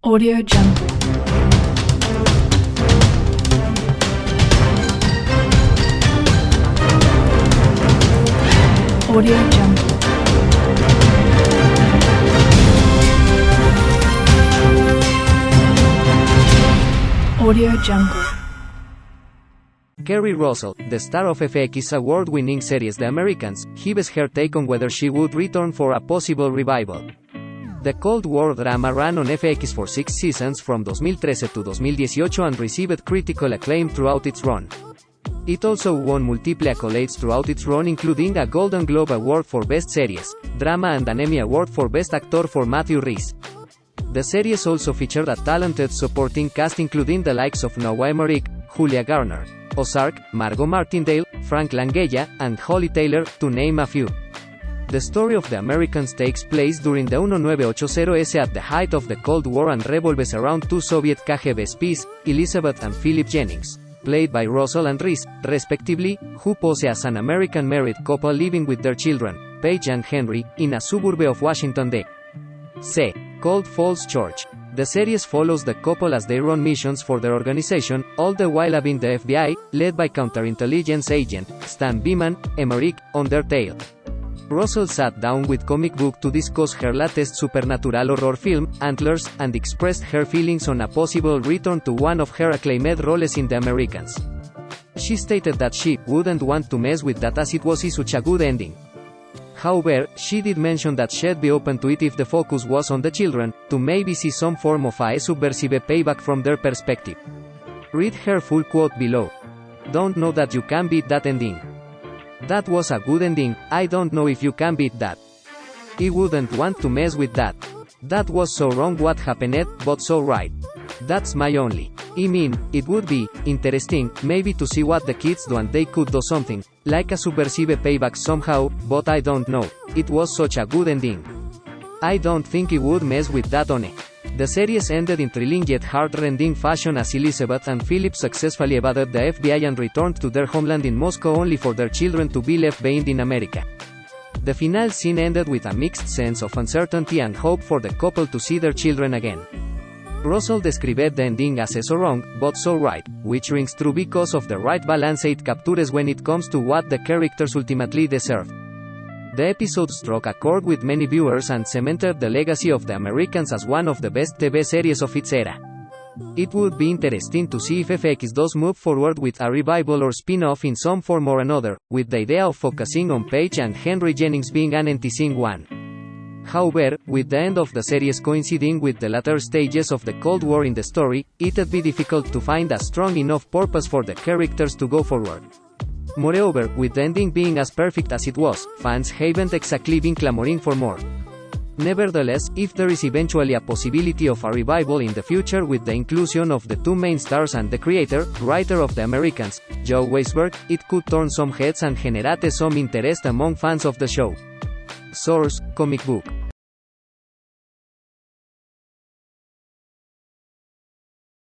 Audio Jungle. Audio Jungle. Audio Jungle. Keri Russell, the star of FX's award-winning series The Americans, gives her take on whether she would return for a possible revival. The Cold War drama ran on FX for 6 seasons from 2013 to 2018 and received critical acclaim throughout its run. It also won multiple accolades throughout its run, including a Golden Globe Award for Best Series, Drama and an Emmy Award for Best Actor for Matthew Rhys. The series also featured a talented supporting cast including the likes of Noah Emmerich, Julia Garner, Ozark, Margot Martindale, Frank Langella, and Holly Taylor, to name a few. The story of The Americans takes place during the 1980s at the height of the Cold War and revolves around two Soviet KGB spies, Elizabeth and Philip Jennings, played by Russell and Rhys, respectively, who pose as an American married couple living with their children, Paige and Henry, in a suburb of Washington, D.C. called Falls Church. The series follows the couple as they run missions for their organization, all the while having the FBI, led by counterintelligence agent Stan Beeman, Emmerich, on their tail. Russell sat down with Comic Book to discuss her latest supernatural horror film, Antlers, and expressed her feelings on a possible return to one of her acclaimed roles in The Americans. She stated that she wouldn't want to mess with that as it was such a good ending. However, she did mention that she'd be open to it if the focus was on the children, to maybe see some form of a subversive payback from their perspective. Read her full quote below. "Don't know that you can beat that ending. That was a good ending, I don't know if you can beat that. I wouldn't want to mess with that. That was so wrong what happened, but so right. That's my only. I mean, it would be interesting, maybe to see what the kids do and they could do something, like a subversive payback somehow, but I don't know. It was such a good ending. I don't think I would mess with that on it." The series ended in thrilling yet heart-rending fashion as Elizabeth and Philip successfully evaded the FBI and returned to their homeland in Moscow only for their children to be left behind in America. The final scene ended with a mixed sense of uncertainty and hope for the couple to see their children again. Russell described the ending as so wrong, but so right, which rings true because of the right balance it captures when it comes to what the characters ultimately deserve. The episode struck a chord with many viewers and cemented the legacy of The Americans as one of the best TV series of its era. It would be interesting to see if FX does move forward with a revival or spin-off in some form or another, with the idea of focusing on Paige and Henry Jennings being an enticing one. However, with the end of the series coinciding with the latter stages of the Cold War in the story, it'd be difficult to find a strong enough purpose for the characters to go forward. Moreover, with the ending being as perfect as it was, fans haven't exactly been clamoring for more. Nevertheless, if there is eventually a possibility of a revival in the future with the inclusion of the two main stars and the creator, writer of The Americans, Joe Weisberg, it could turn some heads and generate some interest among fans of the show. Source: Comic Book.